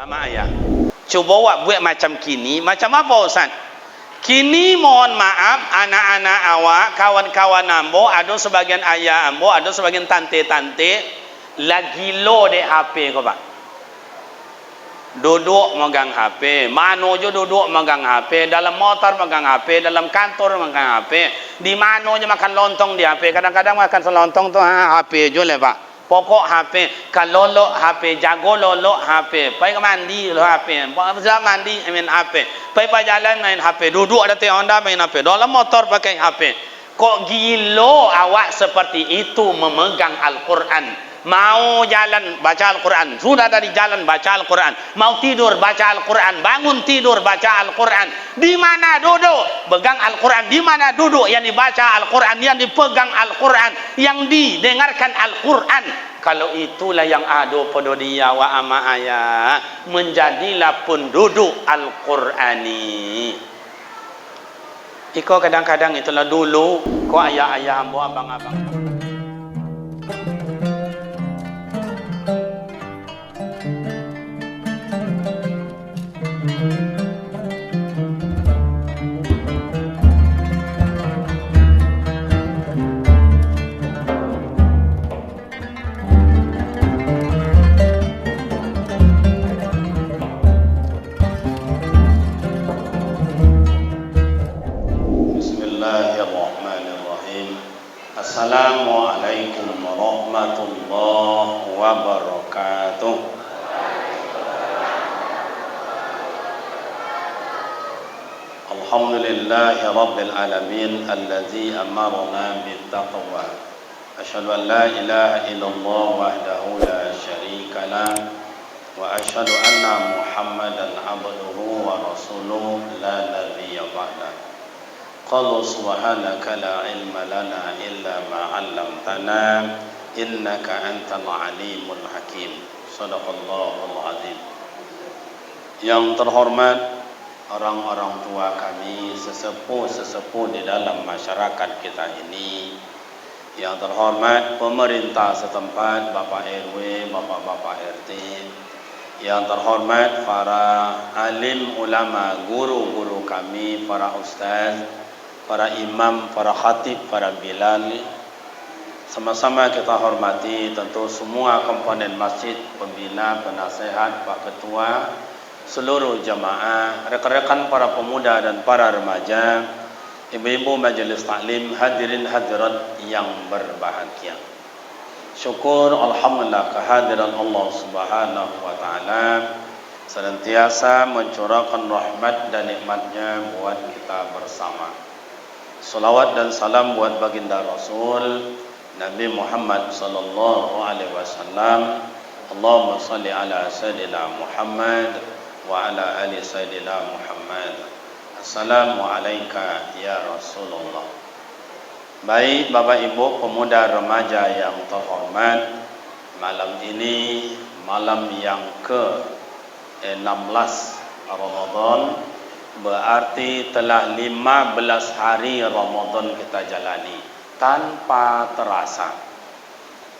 Ama ayah. Cuba buat macam kini. Macam apa Ustaz? Kini mohon maaf anak-anak awak, kawan-kawan ambo, ada sebagian ayah ambo, ada sebagian tante-tante lagi lo dek HP kau pak. Duduk megang HP, mana je duduk megang HP, dalam motor megang HP, dalam kantor megang HP, di mana je makan lontong di HP. Kadang-kadang makan selontong tu HP je lah pak. Pokok HP, kalau lolok HP, jago lolok HP, pergi ke mandi lo HP, pergi mandi main HP, pergi jalan main HP, duduk ada Honda main HP, dalam motor pakai HP. Kok gilo awak seperti itu memegang Al-Quran? Mau jalan baca Al-Quran, sudah dari jalan baca Al-Quran, mau tidur baca Al-Quran, bangun tidur baca Al-Quran. Di mana duduk pegang Al-Quran, di mana duduk yang dibaca Al-Quran, yang dipegang Al-Quran, yang didengarkan Al-Quran. Kalau itulah yang ada pada dia wa ama ayah, menjadilah penduduk Al-Qurani. Iko kadang-kadang itulah dulu ko ayah-ayah ambo abang-abang. Assalamualaikum warahmatullahi wabarakatuh. Alhamdulillahi rabbil alamin alladzi amarna bittaqwa. Asyhadu an la ilaha illallah wahdahu la syarika lah wa asyhadu anna Muhammadan abduhu wa rasuluhu la nabiyya ba'da. Qala subhanaka la ilma lana illa ma 'allamtana innaka antal alimul hakim. Shadaqallahul azim. Yang terhormat orang-orang tua kami, sesepuh-sesepuh di dalam masyarakat kita ini. Yang terhormat pemerintah setempat, Bapak RW, Bapak-bapak RT. Yang terhormat para alim ulama, guru-guru kami, para ustaz, para imam, para khatib, para bilal. Sama-sama kita hormati tentu semua komponen masjid, pembina, penasehat, Pak Ketua, seluruh jamaah, rekan-rekan para pemuda dan para remaja, ibu-ibu majelis taklim, hadirin hadirat yang berbahagia. Syukur alhamdulillah kehadiran Allah Subhanahu wa taala senantiasa mencurahkan rahmat dan nikmatnya buat kita bersama. Salawat dan salam buat baginda Rasul Nabi Muhammad sallallahu alaihi wasallam. Allahumma salli ala sayyidina Muhammad wa ala ali sayyidina Muhammad. Assalamu alayka ya Rasulullah. Baik Bapak Ibu pemuda remaja yang terhormat, malam ini malam yang ke-16 Ramadan, berarti telah 15 hari Ramadan kita jalani tanpa terasa.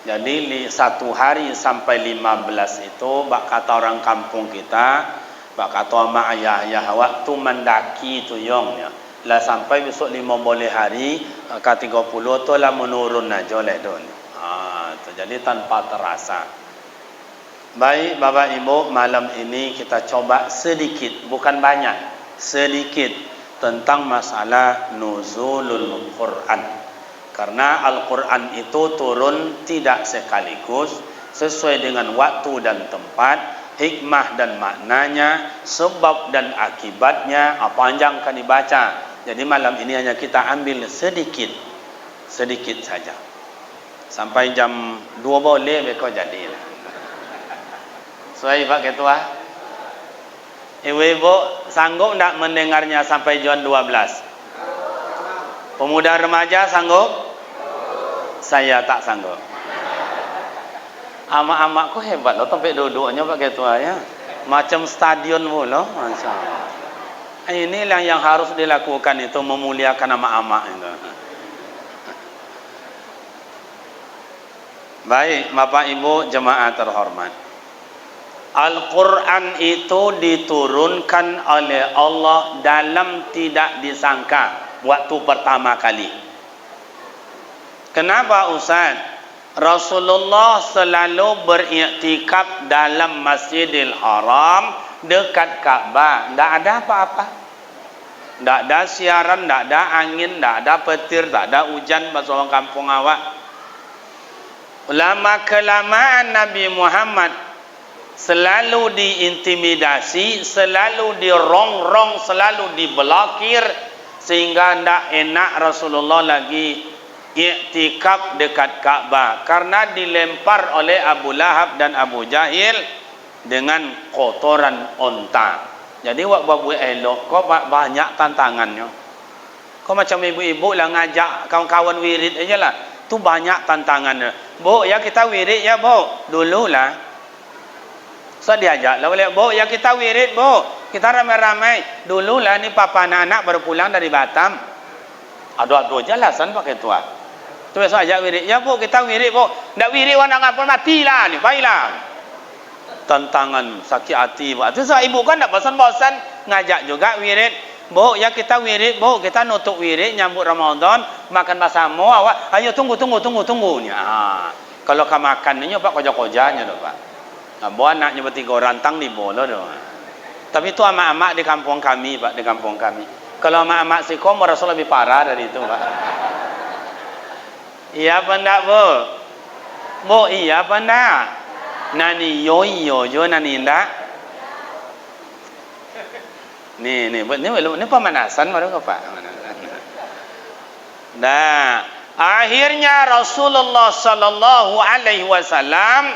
Jadi satu hari sampai 15 itu bak kata orang kampung kita, bak kata mak ayah waktu mendaki tu yongnya lah sampai besok 15 hari ke 30 tu lah menurun aja leh don. Jadi tanpa terasa. Baik Bapak Ibu, malam ini kita coba sedikit, bukan banyak, sedikit tentang masalah nuzulul Quran. Karena Al-Quran itu turun tidak sekaligus, sesuai dengan waktu dan tempat, hikmah dan maknanya, sebab dan akibatnya, panjang kan dibaca. Jadi malam ini hanya kita ambil sedikit saja. Sampai jam 2 boleh beko jadilah. Soalnya Pak Ketua, ibu-ibu sanggup tak mendengarnya sampai jam 12? Pemuda remaja sanggup? Saya tak sanggup. Amak-amakku hebat loh, sampai duduknya Pak Ketua ya. Macam stadion pula, Masya Allah. Inilah yang harus dilakukan itu, memuliakan amak-amak itu. Baik Bapak Ibu jemaah terhormat, Al-Quran itu diturunkan oleh Allah dalam tidak disangka waktu pertama kali. Kenapa Ustaz? Rasulullah selalu beriktikaf dalam Masjidil Haram dekat Kaabah. Tak ada apa-apa. Tak ada siaran, tak ada angin, tak ada petir, tak ada hujan bahasa orang kampung awak. Lama kelamaan Nabi Muhammad selalu diintimidasi, selalu dirongrong, selalu diblokir, sehingga tidak enak Rasulullah lagi iktikaf dekat Kaabah karena dilempar oleh Abu Lahab dan Abu Jahil dengan kotoran onta. Jadi wak babu elok, kok banyak tantangannya. Kau macam ibu-ibu lah ngajak kawan-kawan wirid aja lah. Tu banyak tantangannya. Bu, ya kita wirid ya bu. Dulu lah. So diajak lah boleh, bu, ya kita wirid bu. Kita ramai-ramai. Dulu lah ni papa anak-anak baru pulang dari Batam. Ada jelasan pakai tua. Tu besok ajak wirid. Ya bu, kita wirid bu. Ndak wirid orang ngapun matilah ni, baiklah. Tantangan sakit hati. Itu sebab ibu kan tak bosan-bosan ngajak juga wirid. Bu, ya kita wirid bu, kita nutup wirid nyambut Ramadan, makan bersama awak. Ayo tunggu ni. Kalau kau makan ni pak koja-kojanya doh pak. Bawa anaknya bertiga rantang di bola doh. Tapi itu amak-amak di kampung kami pak, di kampung kami. Kalau amak-amak sikom Rasul lebih parah dari itu pak. Iya apa ndak bu? Bu, iya apa ndak? Nani yo nani ndak? Ni pemanasan baru ke Pak? Nah, akhirnya Rasulullah sallallahu alaihi wasallam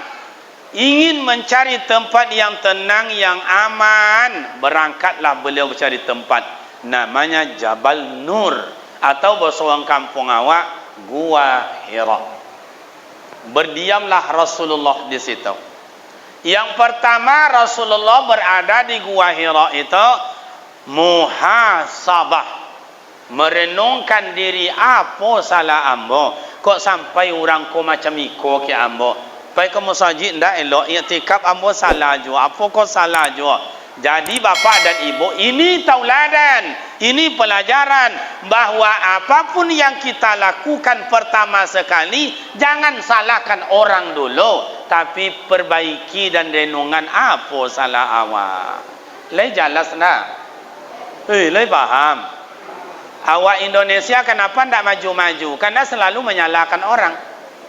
ingin mencari tempat yang tenang, yang aman. Berangkatlah beliau mencari tempat namanya Jabal Nur atau bahasa orang kampung awak Gua Hira. Berdiamlah Rasulullah di situ. Yang pertama Rasulullah berada di Gua Hira itu muhasabah, merenungkan diri, apa salah ambo kok sampai orang ko macam iko ke ambo, pai ke masjid ndak elok, iktikaf ambo salah juga, apa kok salah juga. Jadi bapa dan ibu, ini tauladan, ini pelajaran bahawa apapun yang kita lakukan pertama sekali jangan salahkan orang dulu, tapi perbaiki dan renungan apa salah awak. Lai jelas nak? Lai paham. Awak Indonesia kenapa tidak maju-maju? Karena selalu menyalahkan orang,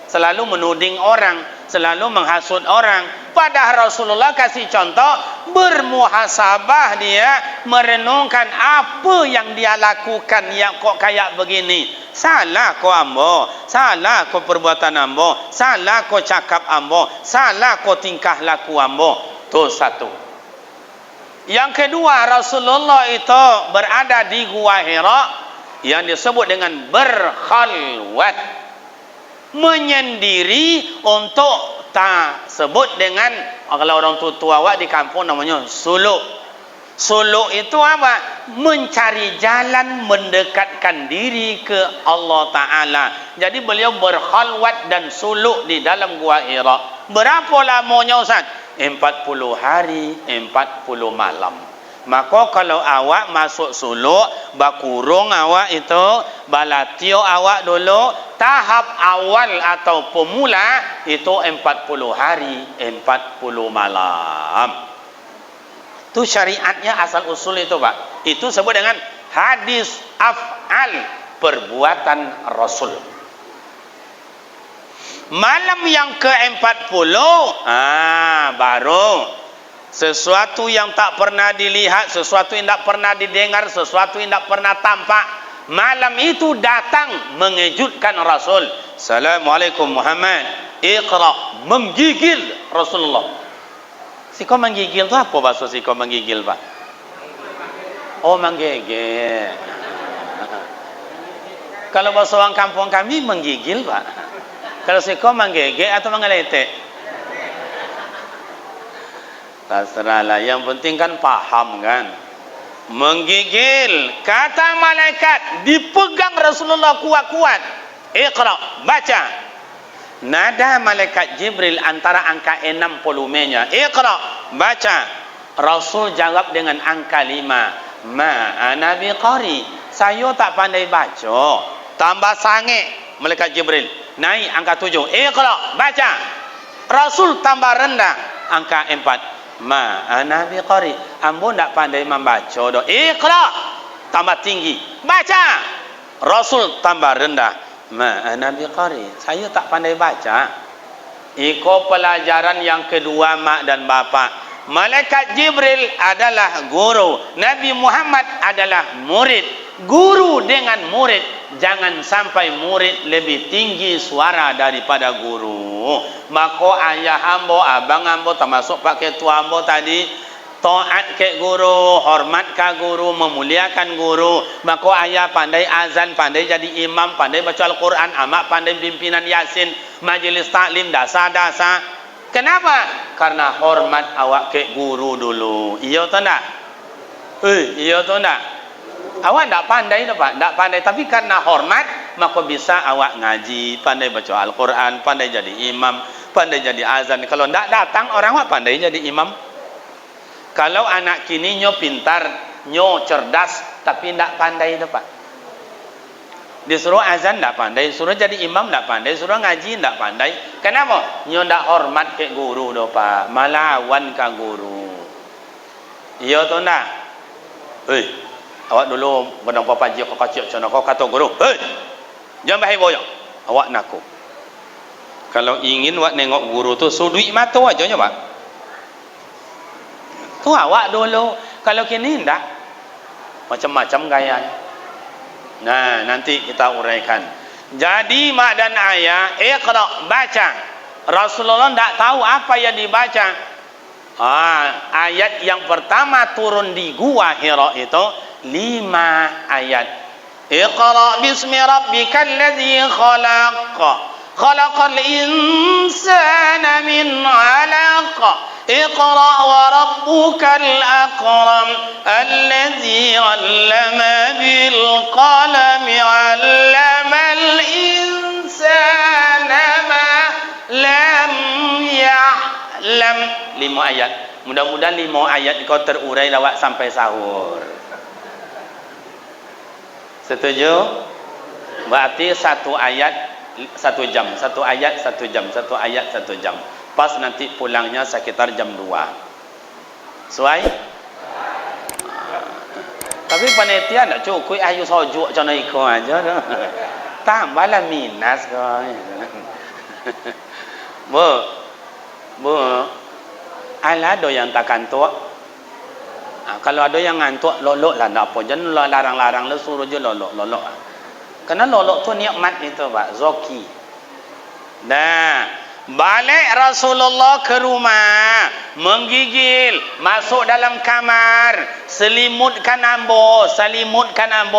selalu menuding orang, selalu menghasut orang. Padahal Rasulullah kasih contoh, bermuhasabah dia, merenungkan apa yang dia lakukan yang kok kayak begini. Salah ko ambo, salah ko perbuatan ambo, salah ko cakap ambo, salah ko tingkah laku ambo. Itu satu. Yang kedua, Rasulullah itu berada di Gua Hira yang disebut dengan berkhalwat, menyendiri untuk tak sebut dengan, kalau orang tua awak di kampung namanya suluk. Suluk itu apa? Mencari jalan mendekatkan diri ke Allah Ta'ala. Jadi beliau berkhalwat dan suluk di dalam Gua Hira. Berapa lamanya Ustaz? 40 hari, 40 malam. Maka kalau awak masuk suluk, bakurung awak itu, balatio awak dulu, tahap awal atau pemula itu 40 hari, 40 malam. Itu syariatnya asal usul itu Pak. Itu sebut dengan hadis af'al, perbuatan Rasul. Malam yang ke-40 baru sesuatu yang tak pernah dilihat, sesuatu yang tak pernah didengar, sesuatu yang tak pernah tampak, malam itu datang mengejutkan Rasul. Assalamualaikum Muhammad, Iqra, menggigil Rasulullah. Siko menggigil itu apa bahasa siko menggigil Pak? Oh, menggigil. Kalau bahasa orang kampung kami menggigil Pak. Kalau siko menggigil atau mengeletek? Terserahlah, yang penting kan paham kan. Menggigil, kata malaikat, dipegang Rasulullah kuat-kuat. Iqra, baca. Nada malaikat Jibril antara angka 60 nya. Iqra, baca. Rasul jawab dengan angka 5. Ma ana biqari. Saya tak pandai baca. Tambah sange malaikat Jibril. Naik angka 7. Iqra, baca. Rasul tambah rendah angka 4. Ma ana biqari. Ambo tak pandai membaca doh. Iqra, tambah tinggi. Baca. Rasul tambah rendah. Ma ana biqari, saya tak pandai baca. Iko pelajaran yang kedua mak dan bapa. Malaikat Jibril adalah guru, Nabi Muhammad adalah murid. Guru dengan murid, jangan sampai murid lebih tinggi suara daripada guru. Maka ayah ambo, abang ambo, termasuk pak ketua ambo tadi, taat ke guru, hormat ke guru, memuliakan guru. Maka ayah pandai azan, pandai jadi imam, pandai baca Al-Quran, amak pandai pimpinan Yasin, majlis taklim, dasa-dasa. Kenapa? Karena hormat awak ke guru dulu. Iya atau tak? Iya atau tak? Awak tak pandai tu pak, tak pandai. Tapi karena hormat, maka bisa awak ngaji, pandai baca Al-Quran, pandai jadi imam, pandai jadi azan. Kalau tak datang orang awak pandai jadi imam. Kalau anak kini nyo pintar, nyo cerdas, tapi tidak pandai tu pak. Disuruh azan tidak pandai, suruh jadi imam tidak pandai, suruh ngaji tidak pandai. Kenapa? Nyo tidak hormat ke guru tu pak, malawan ke guru. Iya tu nak? Awak dulu benang papa jio kau kacik cina kau kata guru, jangan bahaya boyok. Awak naku. Kalau ingin awak nengok guru tu, suruh duit mata aja nya pak. Tu awak dulu. Kalau kini tidak, macam-macam gaya. Nah, nanti kita uraikan. Jadi mak dan ayah, iqra, baca. Rasulullah tidak tahu apa yang dibaca. Ayat yang pertama turun di gua Hira itu 5 ayat. Iqra bismi rabbikal ladzi khalaq. Khalaqal insana min 'alaq. اقرأ وربك الأكرم الذي علم بالقلم علم الإنسان ما لم يعلم. 5 ayat. Mudah-mudahan 5 ayat kau terurai lawak sampai sahur. Setuju? Berarti 1 ayat 1 jam, 1 ayat 1 jam, 1 ayat 1 jam. Pas nanti pulangnya sekitar jam 2. Sesuai? Tapi panitia tak cukup ayu sojuk macam iko aja dah. Tambahlah minus kau. Bu. Ala ada yang tak kantuk. Kalau ada yang ngantuk lolok lah tak apa. Jangan larang-larang le suruh je lolok. Karena lolok tu nikmat itu pak, zoki. Nah, balik Rasulullah ke rumah, menggigil, masuk dalam kamar, selimutkan ambo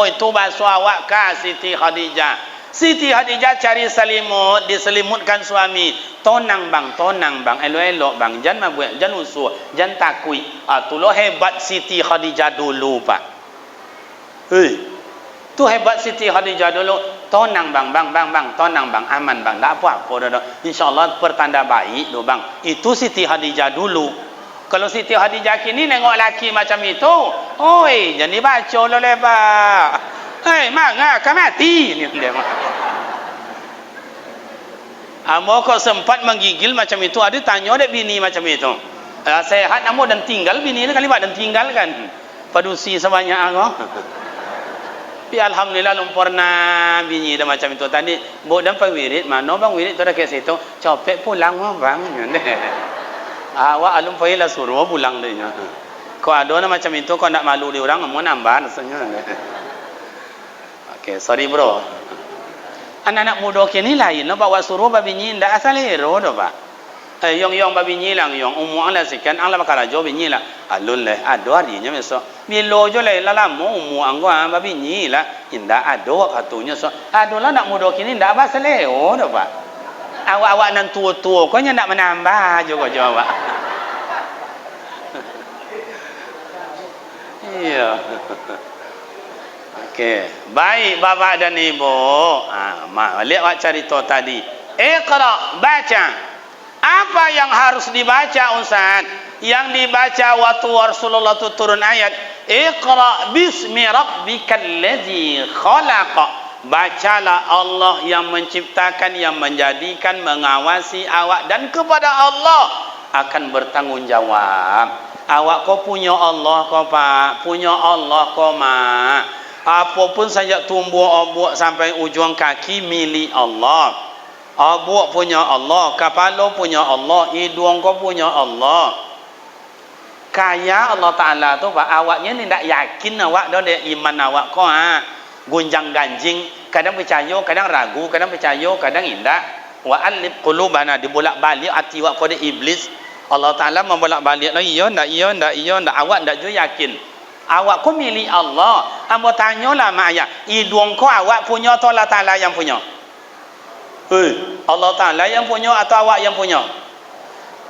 itu basuh awak ke Siti Khadijah. Siti Khadijah cari selimut, diselimutkan suami. Tonang bang, elok-elok bang, jangan mabuat, jangan usuh, jangan takui. Itulah hebat Siti Khadijah dulu pak. Tu hebat Siti Khadijah dulu. Tonang bang, tonang bang, aman bang, tak apa-apa dah. InsyaAllah pertanda baik tu bang. Itu Siti Khadijah dulu. Kalau Siti Khadijah kini nengok laki macam itu, oi, jangan dibaca lo lebar. Mangga kau mati ni dia. Amo kok sempat menggigil macam itu, ada tanya dek bini macam itu. Sehat amo dan tinggal bini ni kali dan tinggal kan. Padusi sebanyak aku. Tapi alhamdulillah belum pernah bini dah macam itu tadi. Bok dan wirid mana bang wirid tu dah ke situ. Copek pulang bang. Awak alum payah suruh pulang dia. Kau ada macam itu kau nak malu di orang mau nambah rasanya. Okay, sorry bro. Anak-anak muda kini lain lah bawa suruh babinyi ndak asal hero dah pak. Yong babinyi lang yong umur lah sekian ang lah bakal ajo binyi lah. Alun leh ado harinya besok. Bilo jo leh lalamu umur anggo babinyi lah. Indah ado katunya so. Ado lah nak muda kini ndak asal hero dah pak. Awak-awak nan tua-tua kau nya nak menambah juga jawab. Iya. Okey, baik bapak dan ibu. Mak lihat awak cerita tadi. Iqra, baca. Apa yang harus dibaca Ustaz? Yang dibaca waktu Rasulullah itu turun ayat Iqra bismi rabbikal ladzi khalaq. Bacalah Allah yang menciptakan, yang menjadikan, mengawasi awak, dan kepada Allah akan bertanggungjawab. Awak kau punya Allah kau pak, punya Allah kau mak. Apapun saja tumbuh obok sampai ujung kaki milik Allah. Obok punya Allah, kepala punya Allah, hidung kau punya Allah. Kaya Allah Ta'ala tu pak, awaknya ni tak yakin awak dah dia iman awak kau gunjang ganjing, kadang percaya, kadang ragu, kadang percaya, kadang indah. Wa alif qulubana, dibolak-balik hati awak pada iblis. Allah Ta'ala membolak-balik lah, iya ndak, iya ndak, iya ndak. Awak ndak juga yakin awak kau milik Allah. Ambo tanyalah mak ayah, hidung kau awak punya atau Allah Ta'ala yang punya? Allah Ta'ala yang punya atau awak yang punya?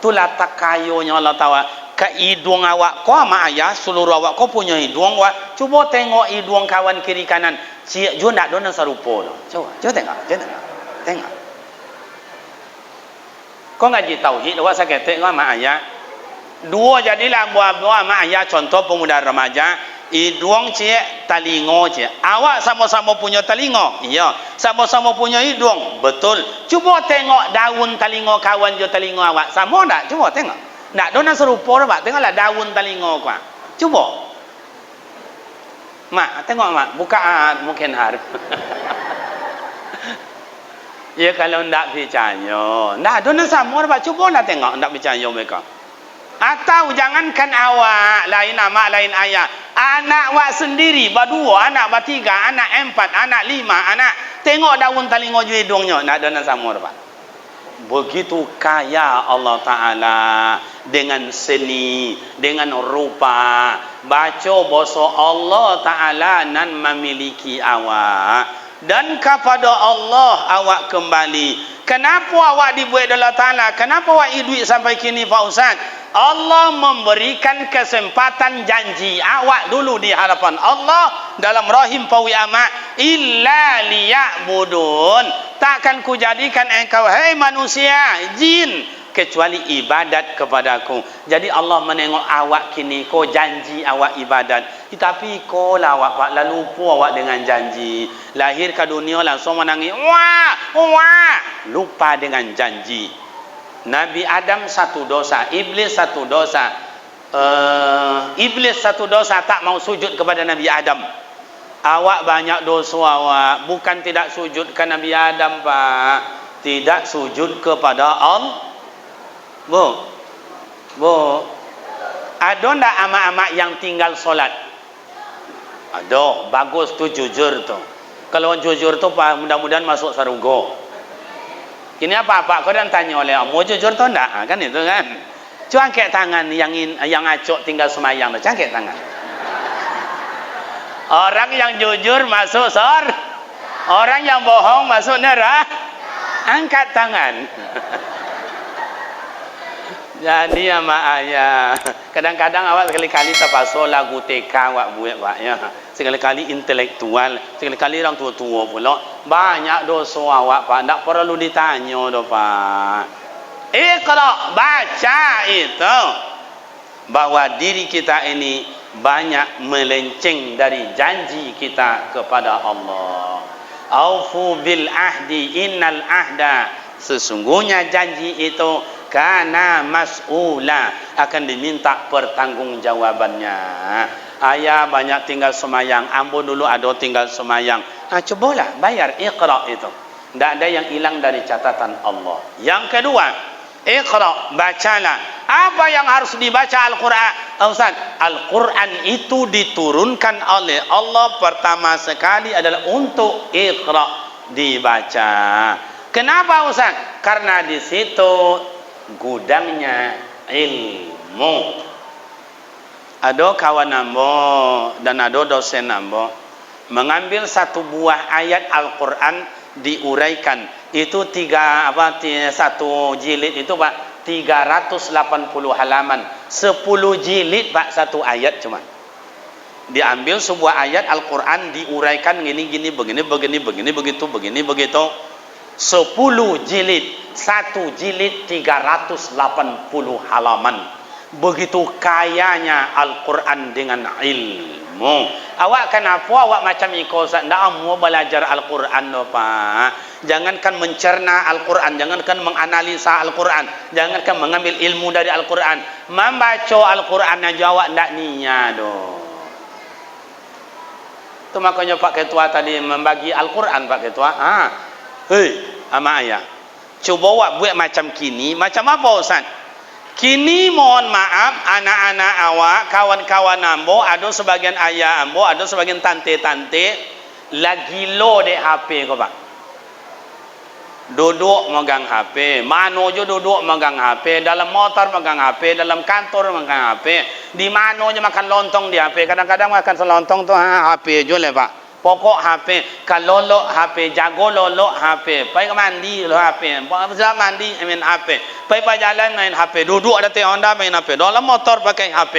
Itulah takayunya Allah Ta'ala. Ke hidung awak kau mak ayah, seluruh awak kau punya hidung awak. Cuba tengok hidung kawan kiri kanan, cik jo ndak dona serupa dah. Coba tengok, tengok. Kau ngaji tauhid awak sakit tengok mak ayah. Dua jadilah buah-buah mak ayah, contoh pemuda remaja, hidung cik, telinga cik. Awak sama-sama punya telinga, iya. Sama-sama punya hidung, betul. Cuba tengok daun telinga kawan jo telinga awak, sama tak? Cuba tengok. Tak dona serupa dah pak. Tengoklah daun telinga kau. Cuba. Mak, tengok mak, buka mungkin harap. Ya kalau tak percaya, tak dona sama dah pak. Cubalah tengok, tak percaya mereka. Atau jangankan awak, lain amak, lain ayah, anak awak sendiri, berdua, anak bertiga, anak empat, anak lima, anak. Tengok daun telinga je hidungnya, tak ada sama dah pak. Begitu kaya Allah Ta'ala dengan seni, dengan rupa. Baca bahasa Allah Ta'ala nan memiliki awak, dan kepada Allah awak kembali. Kenapa awak dibuat Allah Ta'ala? Kenapa awak hidup sampai kini Pak Ustaz? Allah memberikan kesempatan janji awak dulu di hadapan Allah dalam rahim pawi amak, illa liya'budun, takkan kujadikan engkau hai manusia jin kecuali ibadat kepadaku. Jadi Allah menengok awak kini, kau janji awak ibadat, tapi kau lah awak pak lalu lupa awak dengan janji. Lahir ke dunia langsung menangis, wah, lupa dengan janji. Nabi Adam satu dosa, iblis satu dosa. Iblis satu dosa, tak mau sujud kepada Nabi Adam. Awak banyak dosa awak, bukan tidak sujud ke Nabi Adam pak, tidak sujud kepada Allah. Bu, ada ndak amak-amak yang tinggal solat? Ada, bagus tu, jujur tu. Kalau jujur tu pak, mudah-mudahan masuk surga. Ini apa-apa kau dan tanya oleh mau jujur tu enggak? Kan itu kan. Cangkek tangan yang acok tinggal semayang tu, cangkek tangan. Orang yang jujur masuk surga. Orang yang bohong masuk neraka. Angkat tangan. Jadi ama ayah, kadang-kadang awak sekali-kali terpaksa lagu TK awak buat pak ya. Sekali-kali intelektual, sekali-kali orang tua-tua pula. Banyak dosa awak pak, tak perlu ditanya dah pak. Iqra, baca itu. Bahwa diri kita ini banyak melenceng dari janji kita kepada Allah. Aufu bil ahdi, innal ahda, sesungguhnya janji itu kana mas'ula, akan diminta pertanggungjawabannya. Ayah banyak tinggal semayang, ambo dulu ada tinggal semayang. Cobalah bayar Iqra itu. Tidak ada yang hilang dari catatan Allah. Yang kedua, Iqra, bacalah. Apa yang harus dibaca Al-Quran? Ustaz, Al-Quran itu diturunkan oleh Allah pertama sekali adalah untuk Iqra, dibaca. Kenapa Ustaz? Karena di situ gudangnya ilmu. Ada kawan ambo dan ada dosen ambo mengambil satu buah ayat Al-Quran diuraikan. Itu satu jilid itu pak 380 halaman, 10 jilid pak satu ayat cuma. Diambil sebuah ayat Al-Quran diuraikan gini begini begitu. 10 jilid, 1 jilid 380 halaman. Begitu kayanya Al-Quran dengan ilmu. Awak kenapa awak macam iko? Ndak mau belajar Al-Quran no, Pak. Jangankan mencerna Al-Quran, jangankan menganalisa Al-Quran, jangankan mengambil ilmu dari Al-Quran, membaca Al-Quran aja awak ndak niat do. Itu makanya Pak Ketua tadi membagi Al-Quran, Pak Ketua. Hei, ama ayah, coba awak buat macam kini, macam apa Ustaz? Kini mohon maaf anak-anak awak, kawan-kawan ambo, ada sebagian ayah ambo, ada sebagian tante-tante lagi lo dek HP ko, Pak. Duduk megang HP, mana je duduk megang HP, dalam motor megang HP, dalam kantor megang HP, di mana je makan lontong di HP. Kadang-kadang makan selontong tu HP je lah, Pak. Pokok HP, kalau lolok HP, jago lolok HP, pergi mandi lo HP, pergi mandi main HP, pergi jalan main HP, duduk ada Honda main HP, dalam motor pakai HP.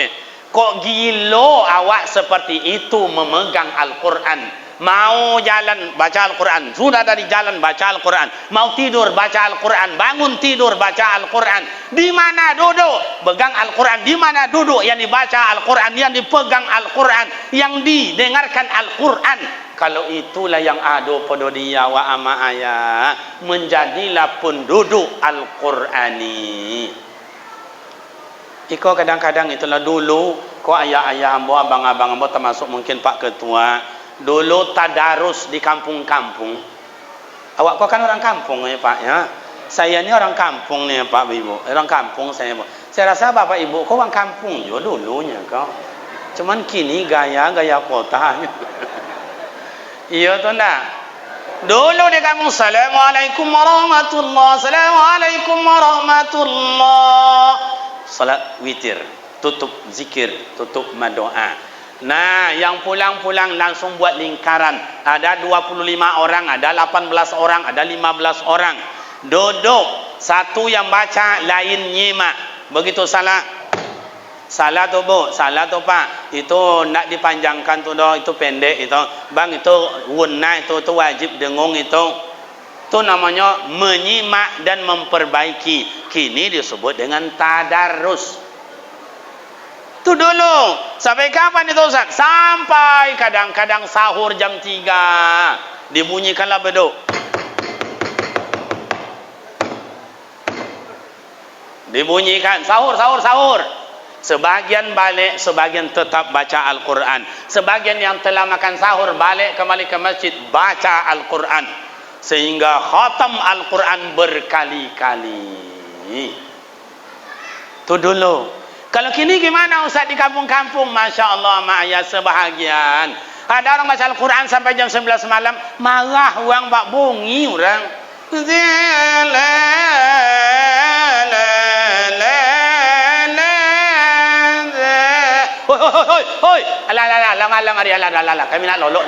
Kok gilo awak seperti itu memegang Al-Quran? Mau jalan baca Al-Quran, sudah dari jalan baca Al-Quran, mau tidur baca Al-Quran, bangun tidur baca Al-Quran. Di mana duduk pegang Al-Quran, di mana duduk yang dibaca Al-Quran, yang dipegang Al-Quran, yang didengarkan Al-Quran. Kalau itulah yang ada pada dia wa ama ayah, menjadilah penduduk Al-Qurani. Iko kadang-kadang itulah dulu ko ayah-ayah ambo, abang-abang ambo, termasuk mungkin Pak Ketua, dulu tadarus di kampung-kampung. Awak kau kan orang kampung ya Pak ya. Saya ni orang kampung ni Pak Ibu. Orang kampung saya. Saya rasa Bapak Ibu kau orang kampung juga dulunya kau. Cuman kini gaya kota. Iya tu ndak. Dulu di kampung, Assalamualaikum warahmatullahi, Assalamualaikum warahmatullahi. Salat witir, tutup zikir, tutup madoa. Nah, yang pulang-pulang langsung buat lingkaran. Ada 25 orang, ada 18 orang, ada 15 orang. Duduk, satu yang baca, lain nyimak. Begitu salah. Salah tu Bu, salah tu Pak. Itu nak dipanjangkan tu doh, itu pendek itu. Bang itu wunna itu wajib dengung itu. Itu namanya menyimak dan memperbaiki. Kini disebut dengan tadarus. Itu dulu. Sampai kapan itu Ustaz? Sampai kadang-kadang sahur jam 3. Dibunyikanlah beduk. Dibunyikan sahur. Sebagian balik, sebagian tetap baca Al-Quran. Sebagian yang telah makan sahur balik kembali ke masjid baca Al-Quran. Sehingga khatam Al-Quran berkali-kali. Itu dulu. Kalau kini gimana Ustaz di kampung-kampung? Masya Allah, ma'ayah sebahagian. Ada orang baca Al-Quran sampai jam 11 malam, marah orang, bak bunyi orang. Hoi, alah, kami nak lolok.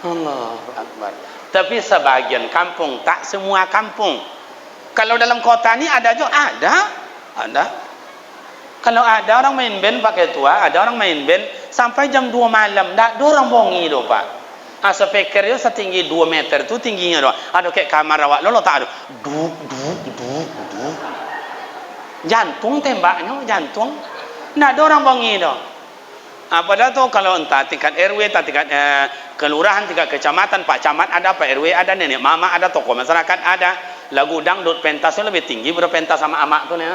Allahu Akbar. Tapi sebagian kampung, tak semua kampung. Kalau dalam kota ni ada juga, ada. Kalau ada orang main band pakai tua, ada orang main band sampai jam 2 malam, tak ada orang bongi do Pak. Speaker itu setinggi 2 meter tu tingginya do. Ada kayak kamar awak lo tak ada. Duk. Jantung tembaknya, jantung. Tak ada orang bongi do. Padahal tu kalau entah tingkat RW, tingkat kelurahan, tingkat kecamatan, Pak Camat ada, Pak RW ada, nenek mama ada, tokoh masyarakat ada. Lagu dangdut pentasnya lebih tinggi berpentas sama amak tu ni.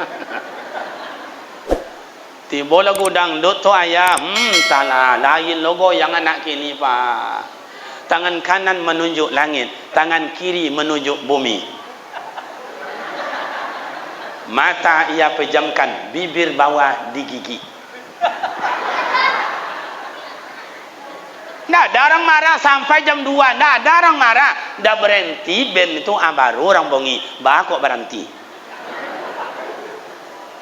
Tiba lagu dangdut tu ayah, entahlah, lain logo yang anak kini Pak. Tangan kanan menunjuk langit, tangan kiri menunjuk bumi. Mata ia pejamkan, bibir bawah digigit. Nah, ada orang marah sampai jam 2. Nah, ada orang marah. Dah berhenti, band itu baru orang bongi. Bah kok berhenti.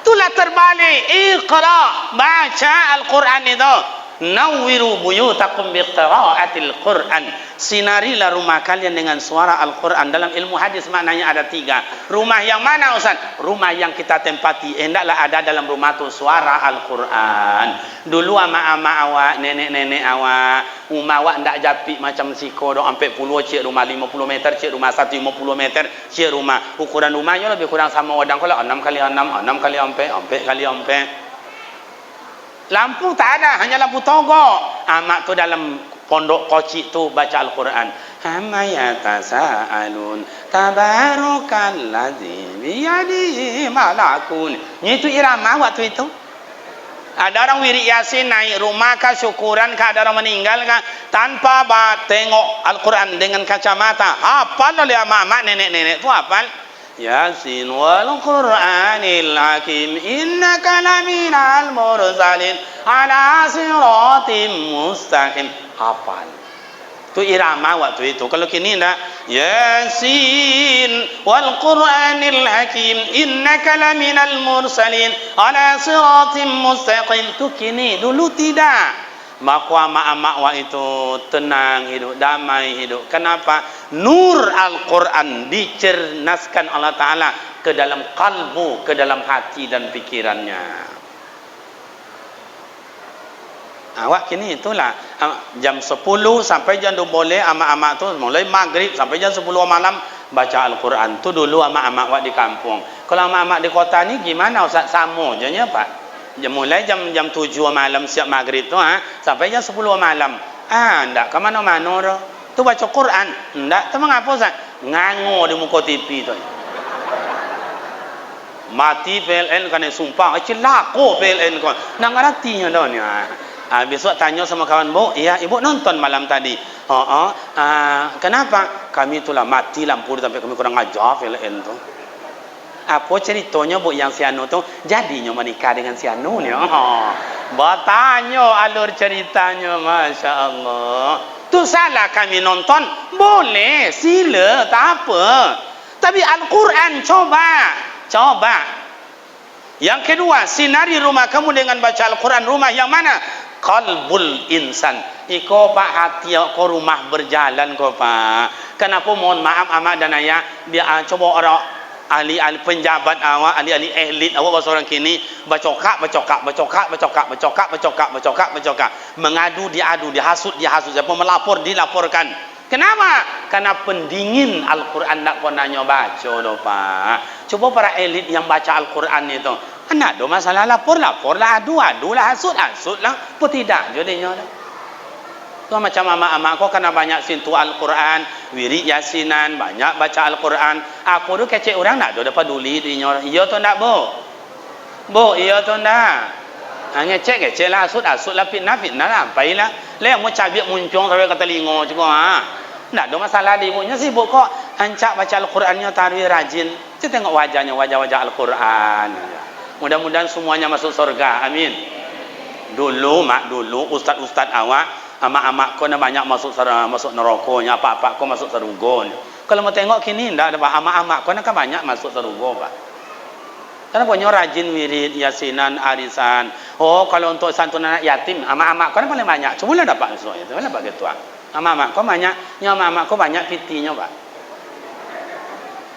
Itulah terbalik. Iqra, baca Al-Quran itu. nawwiru buyutakum biqiraatil Qur'an, sinarilah rumah kalian dengan suara Al-Quran. Dalam ilmu hadis maknanya ada 3. Rumah yang mana Ustaz? Rumah yang kita tempati, hendaklah ada dalam rumah tu suara Al-Quran. Dulu ama-ama awak, nenek-nenek awak, rumah awak ndak japik macam siko dok sampai 10 cik rumah 50 meter, cik rumah 150 meter, cik rumah ukuran rumahnya lebih kurang sama wadang kalau 6 kali 6, 6 kali 4 kali 4. Lampu tak ada, hanya lampu togok. Amak tu dalam pondok kocik tu baca Al-Quran. Amma yatasaalun tabarakalladzi biyadihi malakun. Itu irama waktu itu. Ada orang wirid Yasin naik rumah kah, syukuran kah, ada orang meninggal kah, tanpa tengok Al-Quran dengan kacamata. Hafal oleh amak-amak, nenek-nenek tu hafal. Yasin wal Qur'anil Hakim innaka laminal mursalin ala siratim mustaqim. Hafal. Itu irama waktu itu. Kalau kini enggak, Yasin wal Qur'anil Hakim innaka laminal mursalin ala siratim mustaqim. Itu kini, dulu tidak. Maka amak-amak wa itu tenang hidup, damai hidup. Kenapa? Nur Al-Quran dicernaskan Allah Ta'ala ke dalam kalbu, ke dalam hati dan pikirannya. Awak kini itulah jam 10 sampai jam 2 boleh amak-amak tu mulai maghrib sampai jam 10 malam baca Al-Quran. Tu dulu amak-amak wa di kampung. Kalau amak-amak di kota ni gimana Ustaz? Sama je nya Pak. Mulai jam 7 malam siap maghrib tu sampai jam 10 malam. Ndak ke mana-mana dah. Tu baca Quran. Ndak, tu mengapa Ustaz? Ngangor di muka TV tu. Mati PLN kan sumpah. Celaka PLN kan. Nak ngertinya dah ni. Besok tanya sama kawan, Bu, iya ibu nonton malam tadi. Kenapa? Kami itulah mati lampu sampai kami kurang ajar PLN tu. Apa ceritanya Bu yang si Anu tu jadinya menikah dengan si Anu ni? Bertanya alur ceritanya, Masya Allah. Tu salah kami nonton? Boleh, sila, tak apa. Tapi Al-Quran coba. Yang kedua, sinari rumah kamu dengan baca Al-Quran. Rumah yang mana? Qalbul insan. Iko Pak, hati ko rumah berjalan ko Pak. Kenapa mohon maaf amak dan ayah, dia coba orang ahli-ahli penjabat awak, ahli-ahli elit awak seorang kini bacokak, mengadu, dihasut, siapa melapor, dilaporkan. Kenapa? Karena pendingin Al-Quran tak pernah baca doh Pak. Coba para elit yang baca Al-Quran itu, anak do masalah lapor lah, adu lah, hasut lah, apa tidak jadinya dah. Tu macam amak-amak kau kena banyak sentuh Al-Quran, wirid yasinan, banyak baca Al-Quran. Aku tu kecek orang nak tu dapat peduli dinya. Iya tu ndak, Bu? Bu, iya tu ndak? Ngecek lah, asut lah, fitnah lah, pailah. Le mau cabik muncung sampai kata lingo juga Ndak ada masalah di ibunya sibuk kok. Ancak baca Al-Qurannya tarwih rajin. Kita tengok wajahnya, wajah-wajah Al-Quran. Mudah-mudahan semuanya masuk surga. Amin. Dulu ustaz-ustaz awak, amak-amak kau banyak masuk neraka, apa-apa kau masuk surga. Kalau mau tengok kini ndak ada amak-amak kau kan banyak masuk surga Pak. Karena punya rajin wirid, yasinan, arisan. Oh, kalau untuk santunan anak yatim, amak-amak kau paling banyak. Cubalah dapat itu. Mana dapat gitu. Amak-amak kau banyak, amak-amak kau banyak pitinya Pak.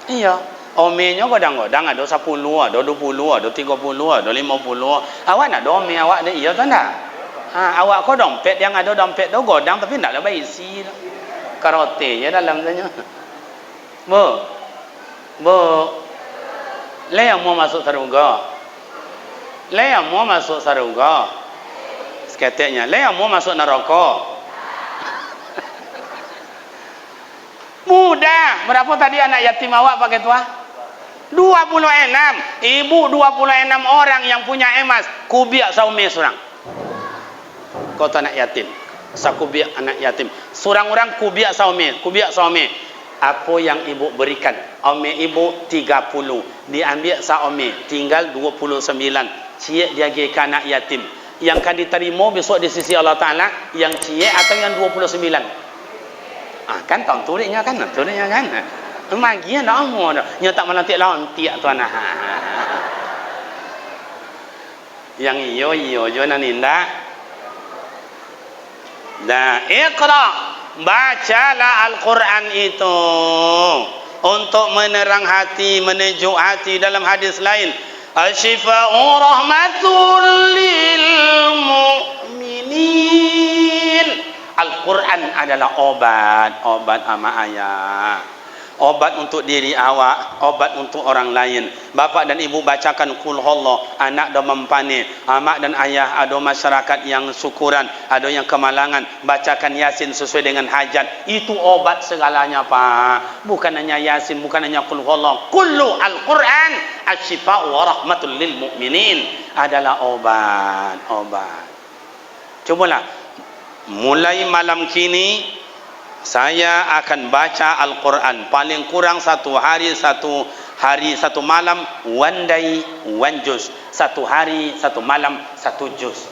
Iya. Omenya godang-godang ada 10, ada 20, ada 30, ada 50. Awak nak ome awak ada iya tak nak? Awak kau dompet yang ada dompet tu godang tapi tak ada isi. Karote je dalam tanya. Bu. Le yang mau masuk surga. Seketiknya, le yang mau masuk neraka. Mudah. Berapa tadi anak yatim awak pakai tua? 26. Ibu 26 orang yang punya emas. Kubiak saumi seorang. Kau tu anak yatim. Sakubiak anak yatim. Seorang orang kubiak saumi. Apa yang ibu berikan? Ome ibu 30. Diambil saumi. Tinggal 29. Cik dia ke anak yatim. Yang akan diterima besok di sisi Allah Ta'ala. Yang cik atau yang 29? Kan tahun tuliknya kan? Magia dah umur dah. Nya tak melantik lontiak tuan. Yang iyo jo naninda. Nah, iqra, bacalah Al-Quran itu untuk menerang hati, menejuk hati. Dalam hadis lain, asyifa'u rahmatul lil mu'minin. Al-Quran adalah obat ama ayah, obat untuk diri awak, obat untuk orang lain. Bapa dan ibu bacakan Qul Huwallah, anak dah mempane, mak dan ayah ada masyarakat yang syukuran, ada yang kemalangan, bacakan Yasin sesuai dengan hajat. Itu obat segalanya, Pak. Bukan hanya Yasin, bukan hanya Qul Huwallah. Kullu Al-Quran asyifa'u wa rahmatul lil mu'minin, adalah obat. Cobalah mulai malam kini saya akan baca Al-Quran paling kurang satu hari satu malam, one day one juz, satu hari satu malam satu juz.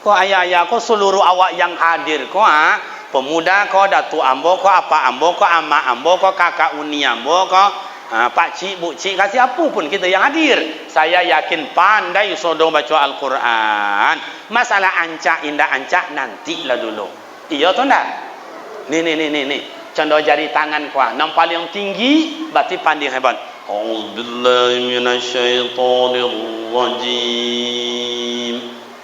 Ko ayah-ayah ko seluruh awak yang hadir ko, pemuda ko, datu ambo ko, apa ambo ko, ama ambo ko, kakak uni ambo ko, pak cik, bu cik, kasih apa pun kita yang hadir, saya yakin pandai sodong baca Al-Quran. Masalah ancak indah ancak nantilah dulu. Iya atau enggak? Nih. Contoh jari tangan kuah. Yang paling tinggi berarti pandai hebat. A'udzubillahi minasyaitonirrajim.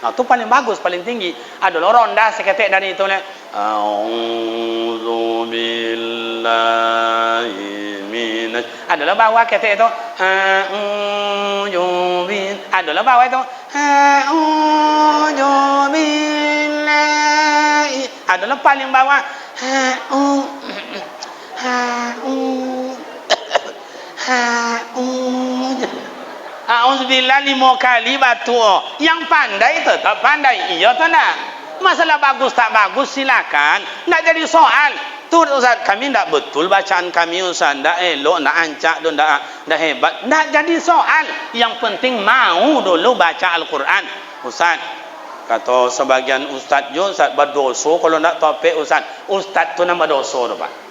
Nah, itu paling bagus, paling tinggi. Ada ronda seketik dari itu. A'udzubillahi minasyaitonirrajim. Adalah bawah ketik itu. Adalah bawah itu. A'udzubillahi. Adalah paling bawah. A'udzubillah 5 kali batu. Yang pandai tetap pandai. Iya atau enggak? Masalah bagus tak bagus silakan. Enggak jadi soal. Tu Ustaz, kami enggak betul bacaan kami Ustaz, enggak elok, enggak ancak, enggak hebat. Enggak jadi soal. Yang penting mau dulu baca Al-Quran. Ustaz, kata sebagian ustaz jo, ustaz berdosa kalau nak topik ustaz. Ustaz tu nama dosa tu, Pak.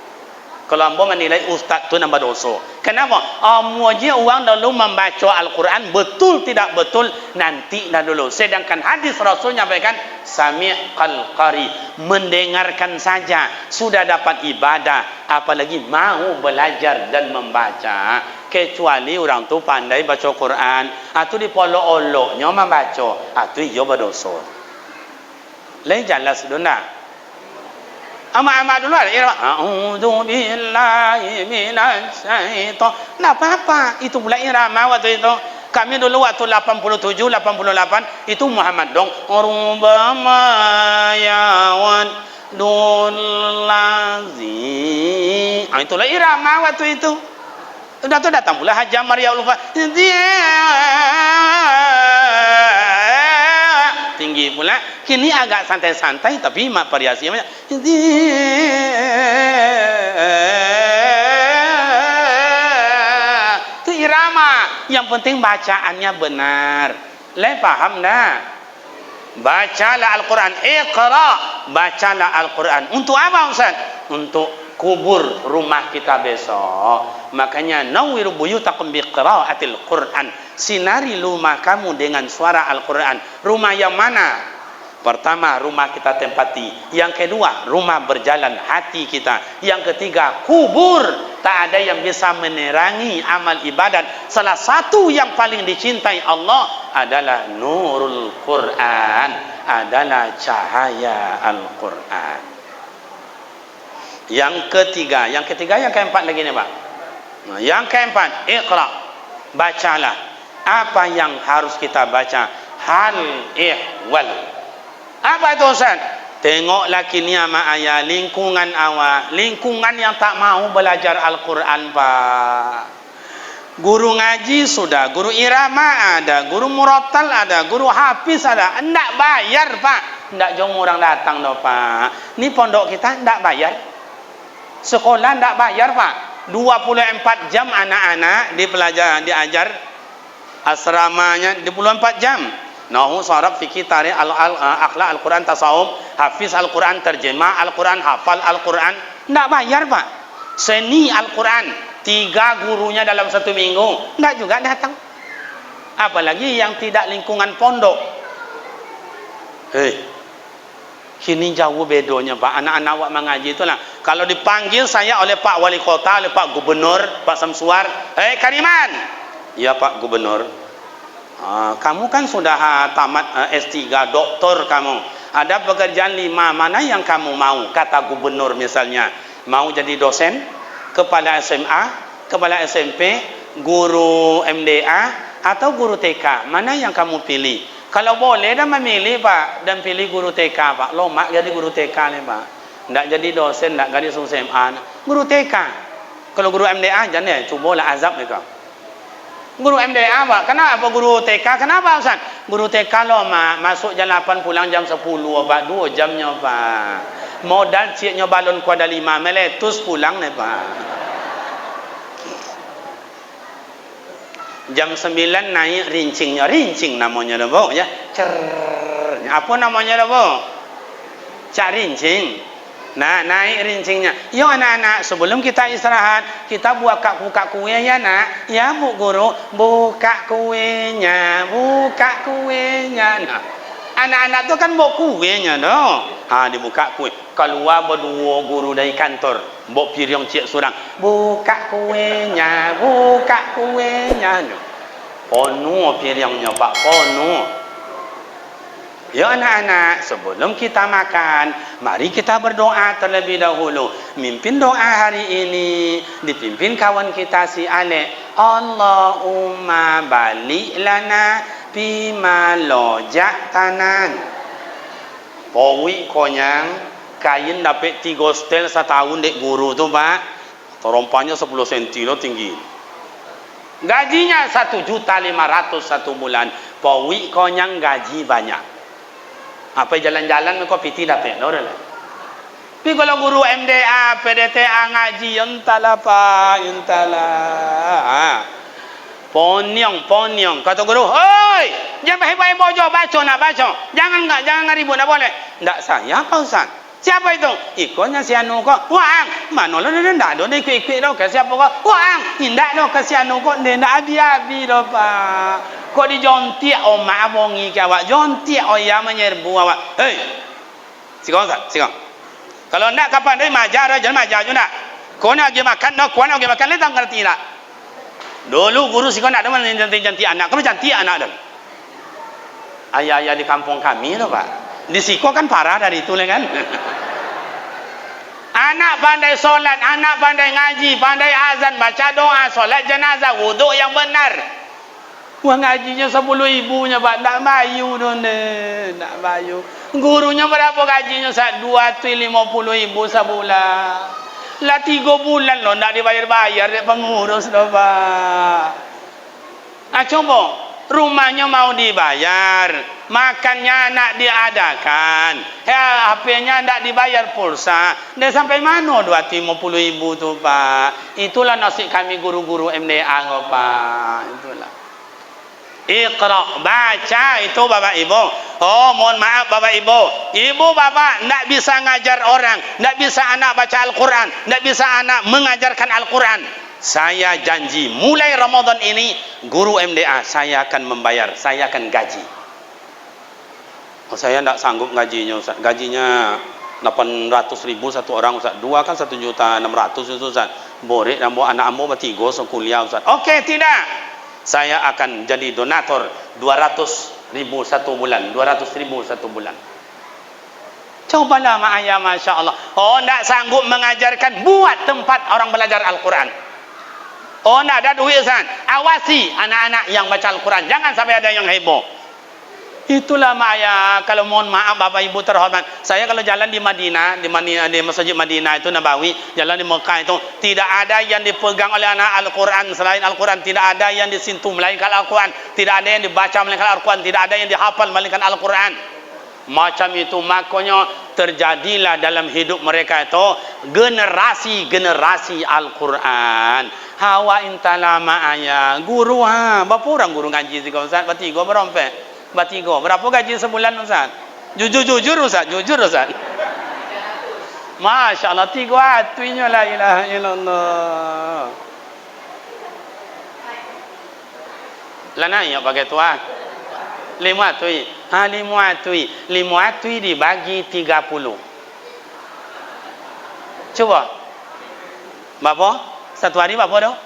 Kalau ambo menilai ustaz tu nama dosa. Kenapa? Ambo aja orang dulu membaca Al-Quran betul tidak betul nanti dah dulu. Sedangkan hadis Rasul nyampaikan sami'al qari, mendengarkan saja sudah dapat ibadah, apalagi mau belajar dan membaca. Kecuali orang tu pandai baca Quran, atau di polo-oloknya membaca, atau ia berdosa. Lain jelas dona. Ama dulu ada irama. A'udzubillahi minasyaiton. Enggak apa-apa, itu pula irama waktu itu. Kami dulu waktu 87, 88 itu Muhammad dong. Rubama yawan dulazi. Itulah irama waktu itu. Sudah tu datang pula Haji Amar ya Allah. Tinggi pula. Kini agak santai-santai tapi mak variasi banyak. Itu irama. Yang penting bacaannya benar. Le paham dah? Bacalah Al-Quran. Iqra. Bacalah Al-Quran. Untuk apa Ustaz? Untuk kubur rumah kita besok. Makanya nawwiru buyutakum biqiraatil Quran. Sinari rumah kamu dengan suara Al-Quran. Rumah yang mana? Pertama, rumah kita tempati. Yang kedua, rumah berjalan hati kita. Yang ketiga, kubur. Tak ada yang bisa menerangi amal ibadat. Salah satu yang paling dicintai Allah adalah nurul Quran, adalah cahaya Al-Quran. Yang ketiga, yang keempat lagi nih Pak. Yang keempat, iqra, bacalah. Apa yang harus kita baca? Hal ihwal. Apa itu Ustaz? Tengoklah kini sama ayah lingkungan awak, lingkungan yang tak mau belajar Al-Quran, Pak. Guru ngaji sudah, guru irama ada, guru murattal ada, guru hafiz ada. Enggak bayar, Pak. Enggak jong orang datang dah, Pak. Ni pondok kita enggak bayar. Sekolah enggak bayar, Pak. 24 jam anak-anak diajar asramanya 24 jam. Nahu saraf fikih tarikh akhlak Al-Quran tasawuf, hafiz Al-Quran, terjemah Al-Quran, hafal Al-Quran, enggak bayar, Pak. Seni Al-Quran 3 gurunya dalam 1 minggu enggak juga datang. Apalagi yang tidak lingkungan pondok. Kini jauh bedonya Pak. Anak-anak awak mengaji itulah. Kalau dipanggil saya oleh Pak Wali Kota, oleh Pak Gubernur, Pak Samsuar, Kariman. Ya Pak Gubernur. Kamu kan sudah tamat S3, doktor kamu. Ada pekerjaan 5, mana yang kamu mau? Kata Gubernur misalnya. Mau jadi dosen, kepala SMA, kepala SMP, guru MDA, atau guru TK. Mana yang kamu pilih? Kalau boleh dah memilih Pak, dan pilih guru TK Pak. Lomak jadi guru TK ni Pak. Tak jadi dosen, tak jadi SMA. Guru TK. Kalau guru MDA jangan cubalah azab mereka. Guru MDA Pak. Kenapa guru TK? Kenapa Ustaz? Guru TK lo masuk jam 8 pulang jam 10 Pak. 2 jamnya Pak. Modal ciknya balon kuada 5 meletus pulang ni Pak. Jam 9 naik rincingnya, rincing namanya dah Bu ya. Apa namanya dah Bu? Cak rincing. Nah, naik rincingnya. Yo anak-anak, sebelum kita istirahat, kita buka kue ya nak. Ya Bu Guru, buka kuenya, buka kuenya. Nah, anak-anak tu kan bawa kuenya dah. Dibuka kue. Keluar berdua guru dari kantor. Bawa piring cik surang. Buka kuenya, buka kuenya. Penuh piringnya Pak, penuh. Ya anak-anak, sebelum kita makan, mari kita berdoa terlebih dahulu. Mimpin doa hari ini dipimpin kawan kita si Alek. Allahumma balik lana bima lojak tanan. Pawi konyang, kain dapat 3 stel setahun dek guru tu Pak. Terompahnya 10 cm lo tinggi. Gajinya 1.500.000 satu bulan. Pawi konyang gaji banyak. Apa jalan-jalan kau piti dapat dah lah. Tapi kalau guru MDA, PDTA ngaji, entahlah Pak, entahlah. Ponyong. Kata guru, "Hoi, jangan heboh-heboh jo, baca nak baca. Jangan ribut, tak boleh." Tak saya Pak Ustaz. Siapa itu? Ikutnya si anu kok. Wang, mana lo dah ada ikut dah ke siapa kok? Wang, indak dah ke si anu kok, ndak abi-abi dah Pak. Kok dijontiak omak bongi ke awak, jontiak oya menyerbu awak. Hei, sikau Ustaz, sikau. Kalau nak kapan dia majar, jangan majar je nak. Kau nak pergi makan, kau nak pergi makan, tak ngerti tak? Dulu guru sikau nak ada mana jantik anak, kau jantik anak dah. Ayah-ayah di kampung kami tu Pak. Di sikau kan parah dari itu kan. Anak pandai solat, anak pandai ngaji, pandai azan, baca doa, solat jenazah, wuduk yang benar. Wah gajinya 10.000 Pak, tak bayu tu tak bayu. Gurunya berapa gajinya? 250.000 sebulan. Lah 3 bulan loh tak dibayar-bayar dek pengurus dah Pak. Coba rumahnya mau dibayar, makannya nak diadakan, HP-nya tak dibayar pulsa. Dia sampai mana 250.000 tu Pak? Itulah nasib kami guru-guru MDA Pak. Itulah. Iqra, baca itu Bapak Ibu. Oh, mohon maaf Bapak Ibu. Ibu Bapak tak bisa ngajar orang, tak bisa anak baca Al-Quran, tak bisa anak mengajarkan Al-Quran. Saya janji mulai Ramadan ini guru MDA saya akan membayar, saya akan gaji. Saya tak sanggup gajinya Ustaz. Gajinya 800.000 satu orang Ustaz. 2 kan 1.600.000 Ustaz. Borek dan anak ambo bertiga sekuliah Ustaz. Okey, tidak. Saya akan jadi donatur 200.000 satu bulan, 200.000 satu bulan. Cobalah mak ayah, Masya Allah. Oh, tak sanggup mengajarkan, buat tempat orang belajar Al-Quran. Oh, tak ada duit Ustaz. Awasi anak-anak yang baca Al-Quran. Jangan sampai ada yang heboh. Itulah mak ayah. Kalau mohon maaf Bapak Ibu terhormat, saya kalau jalan di Madinah, di Masjid Madinah itu Nabawi, jalan di Mekah itu, tidak ada yang dipegang oleh anak Al-Quran selain Al-Quran, tidak ada yang disentuh melainkan Al-Quran, tidak ada yang dibaca melainkan Al-Quran, tidak ada yang dihafal melainkan Al-Quran. Macam itu makanya terjadilah dalam hidup mereka itu generasi Al-Quran. Hawa intala ma'aya guru berapa orang guru ngaji sih Ustaz? Bertiga berapa? Bertiga. Berapa gaji sebulan Ustaz? Jujur Ustaz, jujur Ustaz. Masya Allah, 3 atuinya la ilaha illallah. Lana ya pakai tuan. 5 atui. Limuatui dibagi 30. Coba. Berapa? Satu hari berapa dah?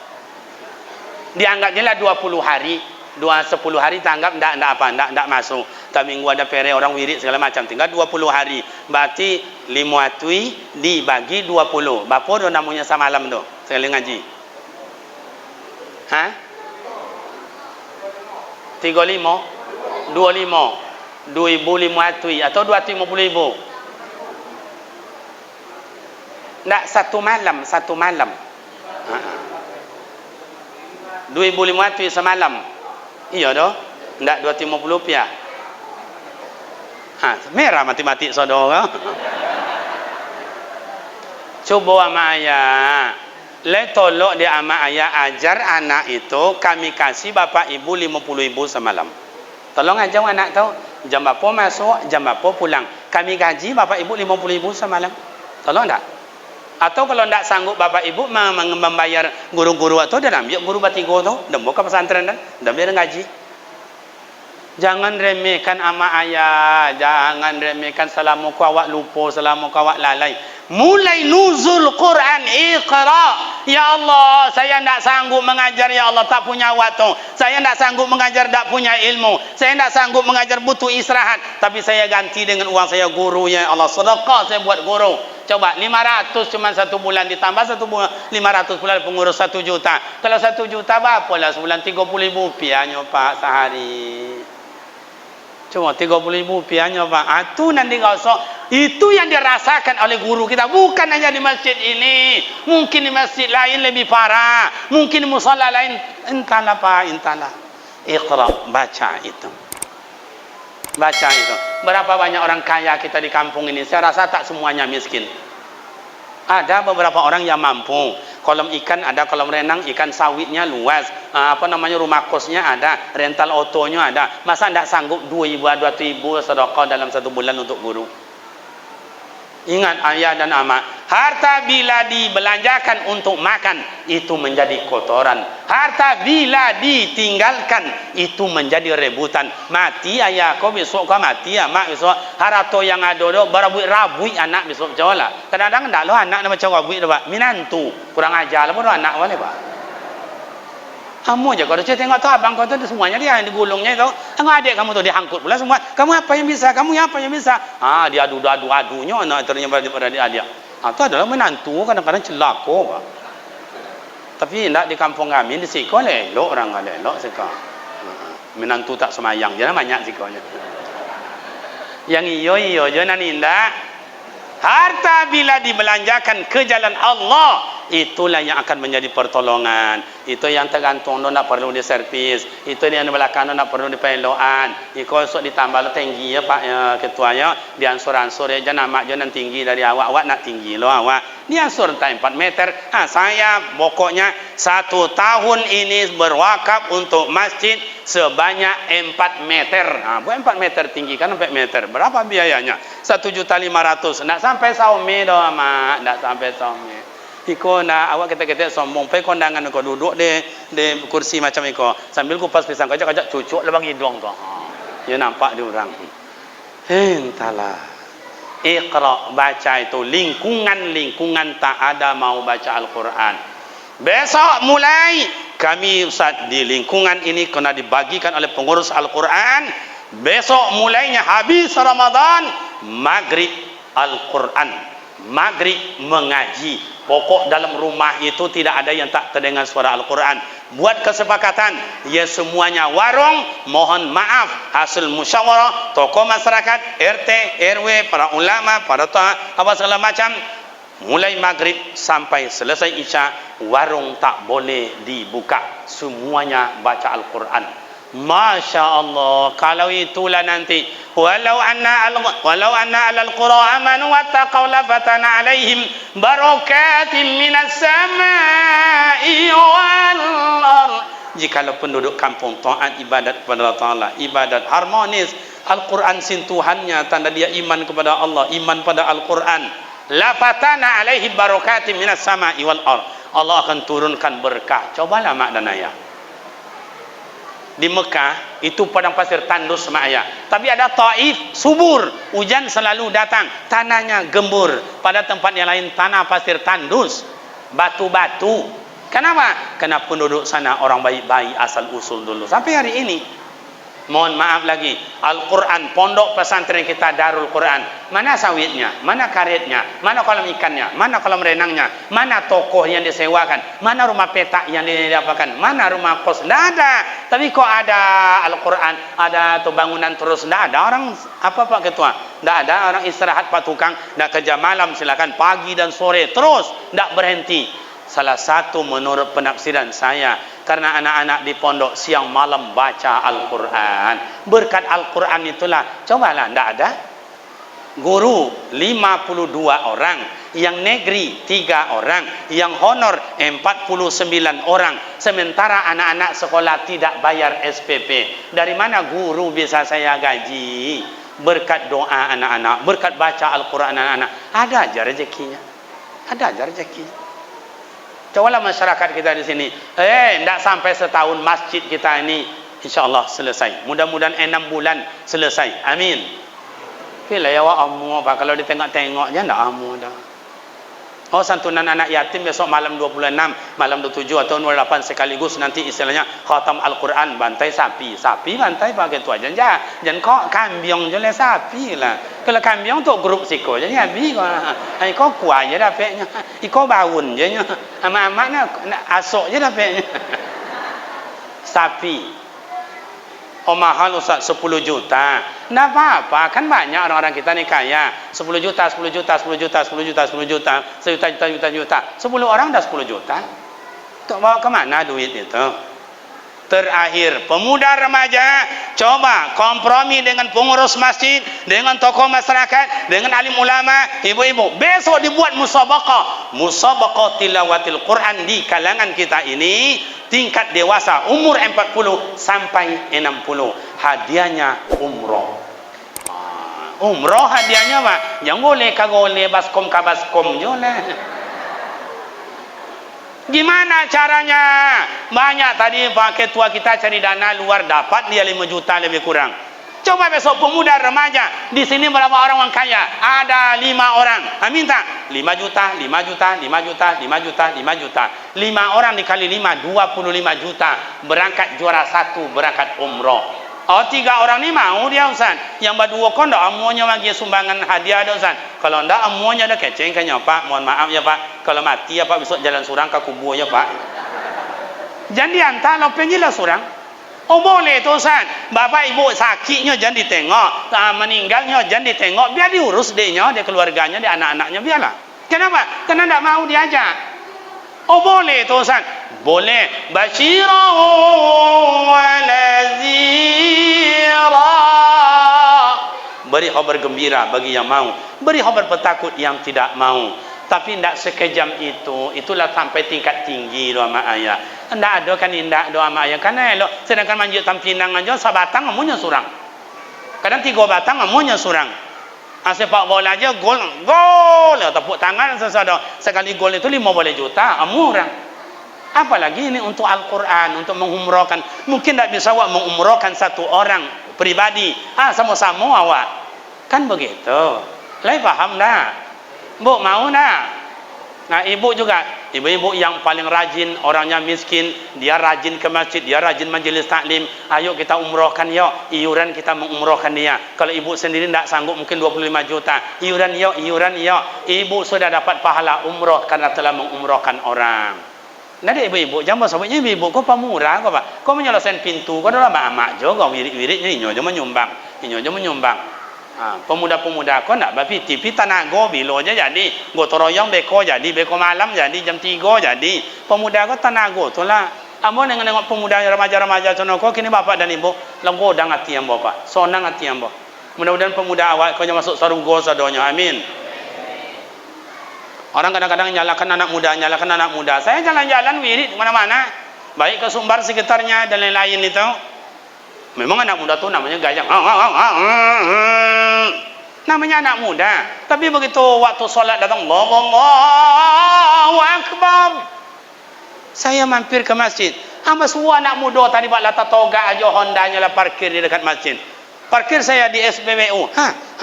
Dianggapnya lah 20 hari. 10 hari tanggap enggak masuk. Tak minggu ada pere orang wirid segala macam. Tinggal 20 hari. Berarti limuatui dibagi 20. Berapa dah namanya semalam tu? Sekali ngaji. Ha? 35? 25? 2.500 atau 250.000? Tak, satu malam. 2.500 semalam. Iya doh. Tak 250 rupiah. Merah matematik saudara. Coba ama ayah. Tolok dia ama ayah ajar anak itu, kami kasih bapak ibu 50.000 semalam. Tolong ajar anak tahu jam berapa masuk, jam berapa pulang. Kami gaji bapak ibu 50.000 semalam. Tolong tak? Atau kalau tak sanggup bapak ibu membayar guru-guru atau dia ambil guru batigo tu, dan buka pesantren dan biar gaji. Jangan remehkan ama ayah, jangan remehkan selama kau awak lupa, selama kau awak lalai. Mulai nuzul Quran, Iqra. Ya Allah, saya tidak sanggup mengajar, ya Allah, tak punya waktu. Saya tidak sanggup mengajar, tak punya ilmu. Saya tidak sanggup mengajar, butuh istirahat. Tapi saya ganti dengan uang saya guru, ya Allah. Sedekah saya buat guru. Coba 500 cuma satu bulan, ditambah 500 bulan pengurus 1 juta. Kalau 1 juta berapa lah sebulan? 30.000 rupiahnya Pak sehari. Cuma 30.000 rupiahnya Pak. Itu nanti kau itu yang dirasakan oleh guru kita, bukan hanya di masjid ini, mungkin di masjid lain lebih parah, mungkin di musala lain. Entahlah Pak, entahlah. Iqra, baca itu. Berapa banyak orang kaya kita di kampung ini? Saya rasa tak semuanya miskin. Ada beberapa orang yang mampu. Kolam ikan ada, kolam renang, ikan sawitnya luas. Rumah kosnya ada, rental otonya ada. Masa tidak sanggup 2.000, 2.000 sedekah dalam 1 bulan untuk guru? Ingat ayah dan ama, harta bila dibelanjakan untuk makan itu menjadi kotoran. Harta bila ditinggalkan itu menjadi rebutan. Mati ayah kau besok kau mati, mak besok harta yang ada do berabui anak besok jauh lah. Kadang-kadang tak lo anak nama macam rabui dah minantu kurang ajar lah pun anak boleh Pak. Kamu aja kalau saya tengok tu abang kau tu semuanya dia yang digulungnya itu. Engkau adik kamu tu dihangkut pula semua. Kamu apa yang bisa? Kamu apa yang bisa? Dia adu-adunya anak ternyata pada dia. Itu adalah menantu kadang-kadang celaka Pak. Tapi tidak di kampung kami di siko elok orang ada elok siko. Menantu tak semayang jangan banyak sikonya. Yang iyo je nan indah. Harta bila dibelanjakan ke jalan Allah, itulah yang akan menjadi pertolongan. Itu yang tergantung, nak perlu di servis. Itu yang di belakang, nak perlu di peloan. Iko sok ditambah tinggi ya Pak ketuanya, diansur-ansur ya jangan amak jangan tinggi dari awak nak tinggi lo awak. Diansur 4 meter. Saya pokoknya 1 tahun ini berwakaf untuk masjid sebanyak 4 meter. Bukan 4 meter tinggi kan 4 meter. Berapa biayanya? 1.500.000. Nak sampai saume doh mak, nak sampai saume. Iko nak awak kita sombong pe kondangan kau duduk di kursi macam iko sambil kupas pisang kajak cucuk lebang hidung tu. Ya nampak dia orang. Entahlah. Iqra, baca itu lingkungan tak ada mau baca Al-Quran. Besok mulai kami Ustaz di lingkungan ini kena dibagikan oleh pengurus Al-Quran. Besok mulainya habis Ramadan, maghrib Al-Quran, maghrib mengaji. Pokok dalam rumah itu tidak ada yang tak terdengar suara Al-Quran. Buat kesepakatan, ya semuanya warung, mohon maaf, hasil musyawarah, tokoh masyarakat, RT, RW, para ulama, para apa segala macam, mulai maghrib sampai selesai isya, warung tak boleh dibuka. Semuanya baca Al-Quran. Masya Allah, kalau itulah nanti walau anna alal qura amanu wattaqaw lafatana alaihim barakatim minas samai wal ard. Jikalau penduduk kampung taat ibadat kepada Allah Ta'ala, ibadat harmonis, Al-Quran sentuhannya tanda dia iman kepada Allah, iman pada Al-Quran, lafatana alaihim barakatim minas samai wal ard. Allah akan turunkan berkah. Cobalah mak dan ayah. di Mekah itu padang pasir tandus sama ayah. Tapi ada Taif subur, hujan selalu datang, tanahnya gembur. Pada tempat yang lain tanah pasir tandus, batu-batu. Kenapa? Karena penduduk sana orang baik-baik asal usul dulu. Sampai hari ini, mohon maaf lagi, Al-Quran, pondok pesantren kita Darul Quran, mana sawitnya, mana karetnya, mana kolam ikannya, mana kolam renangnya, mana tokoh yang disewakan, mana rumah petak yang didapatkan, mana rumah kos, tidak ada. Tapi kok ada Al-Quran, ada tuh bangunan terus, tidak ada orang, apa Pak Ketua, tidak ada orang istirahat Pak Tukang, tidak kerja malam, silakan pagi dan sore, terus, tidak berhenti. Salah satu menurut penafsiran saya, karena anak-anak di pondok siang malam baca Al-Quran. Berkat Al-Quran itulah, cobalah, tidak ada guru 52 orang, yang negeri 3 orang, yang honor 49 orang, sementara anak-anak sekolah tidak bayar SPP. Dari mana guru bisa saya gaji? Berkat doa anak-anak, berkat baca Al-Quran anak-anak, ada aja rezekinya, ada aja rezekinya. Cobalah masyarakat kita di sini, tidak sampai setahun masjid kita ini insya-Allah selesai. Mudah-mudahan 6 bulan selesai. Amin. Bila ya amu apa kalau ditengok-tengok je ndak amu dah. Oh, santunan anak yatim besok malam 26, malam 27 atau 28 sekaligus nanti istilahnya khatam Al-Quran, bantai sapi. Sapi bantai pakai tu aja. Jangan kok kambiong je le sapi lah. Kalau kambiong tu grup siko je habis kau. Ai kau kuah je dapatnya. Iko baun je nya. Amak-amak nak asok je dapatnya. Sapi. Oh mahal Ustaz, 10 juta. Tidak apa-apa, kan banyak orang-orang kita ni kaya. 10 juta, 10 juta, 10 juta, 10 juta, 10 juta, 1 juta, juta, juta, juta. 10 orang dah 10 juta. Untuk bawa ke mana duit itu? Terakhir, pemuda remaja, coba kompromi dengan pengurus masjid, dengan tokoh masyarakat, dengan alim ulama, ibu-ibu. Besok dibuat musabaqah. Musabaqah tilawatil Quran di kalangan kita ini, tingkat dewasa umur 40 sampai 60. Hadiahnya umroh. Umroh hadiahnya Pak. Jangan boleh kagoleh baskom kabaskom je lah. Gimana caranya? Banyak tadi Pak Ketua kita cari dana luar, dapat dia 5 juta lebih kurang. Coba besok pemuda remaja di sini berapa orang kaya? Ada 5 orang. Minta 5 juta, 5 juta, 5 juta, 5 juta, 5 juta. 5 orang dikali 5, 25 juta. Berangkat juara 1 berangkat umroh. Oh, 3 orang ni mau dia Ustaz. Yang berdua kon dak amunya bagi sumbangan hadiah dah Ustaz. Kalau ndak amunya dah keceng kan ya Pak. Mohon maaf ya Pak. Kalau mati ya Pak besok jalan surang ke kubur ya Pak. Jangan diantar lo penjilah surang. Oh boleh tu Ustaz. Bapak ibu sakitnya jangan ditengok, meninggalnya jangan ditengok, biar diurus dia keluarganya, dia anak-anaknya biarlah. Kenapa? Karena ndak mau diajak. Oh boleh tu Ustaz. Boleh. Basyirahu wa nazira. Beri khabar gembira bagi yang mau, beri khabar petakut yang tidak mau. Tapi tidak sekejam itu. Itulah sampai tingkat tinggi doa mak ayah. Tidak ada kan indah doa mak ayah. Karena elok. Sedangkan manjut tampinang aja sabatang amunya surang. Kadang 3 batang amunya surang. Sepak bola aja gol. Tepuk tangan sesuatu. Sekali gol itu 50 juta amu orang. Apalagi ini untuk Al-Quran, untuk mengumrohkan. Mungkin tidak bisa awak mengumrohkan 1 orang pribadi. Sama-sama awak. Kan begitu. Lai faham dah? Bu mau dah? Nah ibu juga, ibu-ibu yang paling rajin, orangnya miskin, dia rajin ke masjid, dia rajin majelis taklim. Ayo kita umrohkan yuk, iuran kita mengumrohkan dia. Kalau ibu sendiri tidak sanggup mungkin 25 juta. Iuran yuk, iuran yuk. Ibu sudah dapat pahala umroh karena telah mengumrohkan orang. Nah ada ibu-ibu, jangan sebutnya ibu-ibu, kau pemurah kau Pak. Kau menyelesaikan pintu, kau adalah mak-mak juga, wirid-wirid ini aja menyumbang, ini aja menyumbang. Pemuda-pemuda kau nak bapi tipi tanago bilo aja jadi, go toroyong beko jadi, beko malam jadi, jam 3 jadi. Pemuda kau tanago tu lah. Ambo nengok pemuda remaja-remaja cono kau kini bapak dan ibu lenggo dang hati ambo Pak, sonang hati ambo. Mudah-mudahan pemuda awak kau masuk surga sadonya, amin. Orang kadang-kadang nyalakan anak muda. Saya jalan-jalan wirid mana-mana, baik ke Sumbar sekitarnya dan lain-lain itu. Memang anak muda tu namanya gajah. Namanya anak muda. Tapi begitu waktu solat datang, Allahu Akbar. Saya mampir ke masjid. Hamba suruh anak muda tadi buat lata toga aja Hondanya lah parkir di dekat masjid. Parkir saya di SPBU.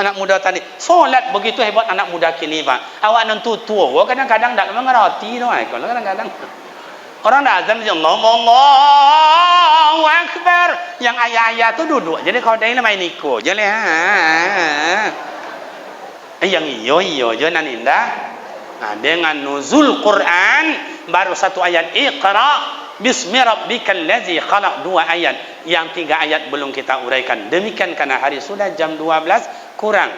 Anak muda tadi. Solat begitu hebat anak muda kini, Pak. Awak nentu tua. Kadang-kadang tak mengerti doh. Kalau kadang-kadang orang dah azan je Allahu Akbar. Yang ayah-ayah tu duduk. Jadi kau dah ini main ikut je lah. Yang iyo je nan indah. Dengan nuzul Quran baru satu ayat Iqra Bismi rabbikal ladzi khalaq, 2 ayat. Yang 3 ayat belum kita uraikan. Demikian karena hari sudah jam 12 kurang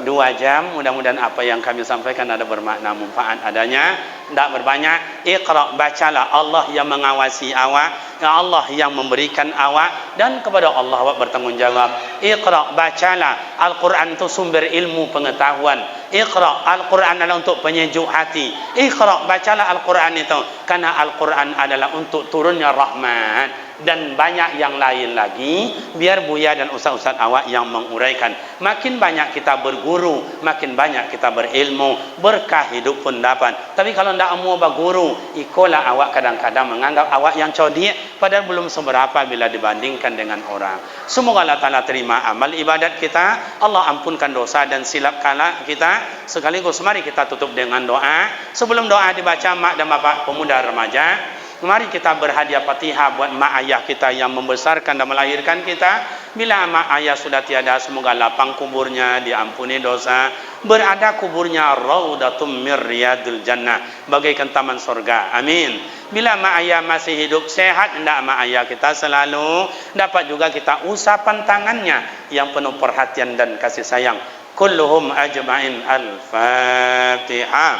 2 jam. Mudah-mudahan apa yang kami sampaikan ada bermakna, manfaat adanya, tidak berbanyak. Iqra, bacalah. Allah yang mengawasi awak, Allah yang memberikan awak, dan kepada Allah awak bertanggungjawab. Iqra, bacalah. Al-Quran itu sumber ilmu pengetahuan. Iqra, Al-Quran adalah untuk penyejuk hati. Iqra, bacalah Al-Quran itu, karena Al-Quran adalah untuk turunnya rahmat. Dan banyak yang lain lagi, biar Buya dan ustaz-ustaz awak yang menguraikan. Makin banyak kita berguru, makin banyak kita berilmu, berkah hidup pun dapat. Tapi kalau tidak mau berguru, ikolah awak kadang-kadang menganggap awak yang cerdik, padahal belum seberapa bila dibandingkan dengan orang. Semoga Allah Ta'ala terima amal ibadat kita, Allah ampunkan dosa dan silap kala kita. Sekaligus mari kita tutup dengan doa. Sebelum doa dibaca, mak dan bapak pemuda remaja, mari kita berhadiah Fatihah buat mak ayah kita yang membesarkan dan melahirkan kita. Bila mak ayah sudah tiada, semoga lapang kuburnya, diampuni dosa, berada kuburnya raudatum mir riyadil jannah, bagaikan taman surga. Amin. Bila mak ayah masih hidup sehat, hendak mak ayah kita selalu dapat juga kita usapan tangannya yang penuh perhatian dan kasih sayang. Kulluhum ajma'in. Al-Fatihah.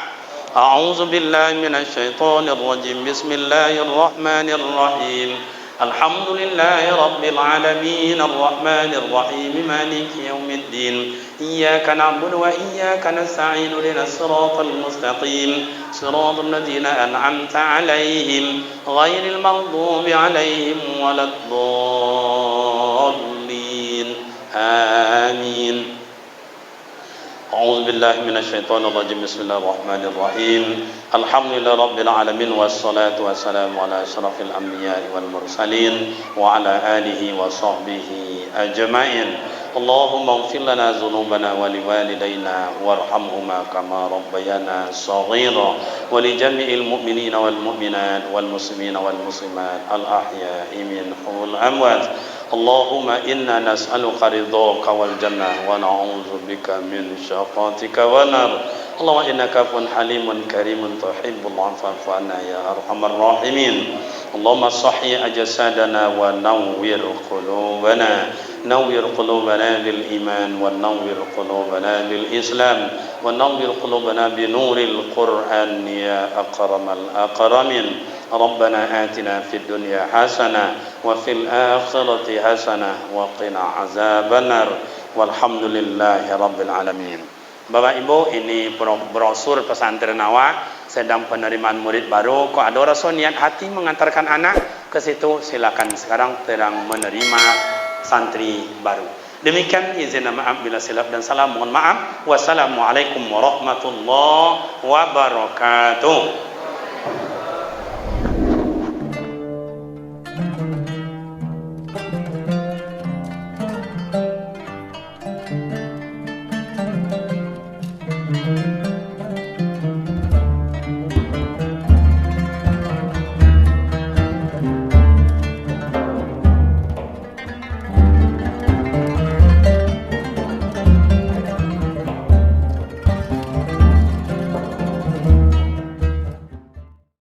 أعوذ بالله من الشيطان الرجيم بسم الله الرحمن الرحيم الحمد لله رب العالمين الرحمن الرحيم مالك يوم الدين إياك نعبد وإياك نستعين اهدنا الصراط المستقيم صراط الذين أنعمت عليهم غير المغضوب عليهم ولا الضالين آمين. أعوذ بالله من الشيطان الرجيم بسم الله الرحمن الرحيم الحمد لله رب العالمين والصلاة والسلام على أشرف الأنبياء والمرسلين وعلى آله وصحبه أجمعين اللهم اغفر لنا ذنوبنا ولوالدينا وارحمهما كما ربيانا صغيرا ولجميع المؤمنين والمؤمنات والمسلمين والمسلمات الأحياء منهم والأموات اللهم إنا نسألك رضاك والجنة ونعوذ بك من شقاتك والنار اللهم إنك عفو حليم كريم تحب العفو فاعف عنا يا أرحم الراحمين اللهم صحي أجسادنا ونور قلوبنا نور قلوبنا بالإيمان ونور قلوبنا بالإسلام ونور قلوبنا بنور القرآن يا أكرم الأكرمين ربنا آتنا في الدنيا حسنة وفي الآخرة حسنة وقنا عذاب النار والحمد لله رب العالمين. Bapak Ibu, ini brosur pesantren awak sedang penerimaan murid baru. Kok ada rasa niat hati mengantarkan anak ke situ, silakan sekarang sedang menerima santri baru. Demikian, izin dan maaf bila silap dan salah, mohon maaf. Wassalamualaikum warahmatullahi wabarakatuh. Thank you.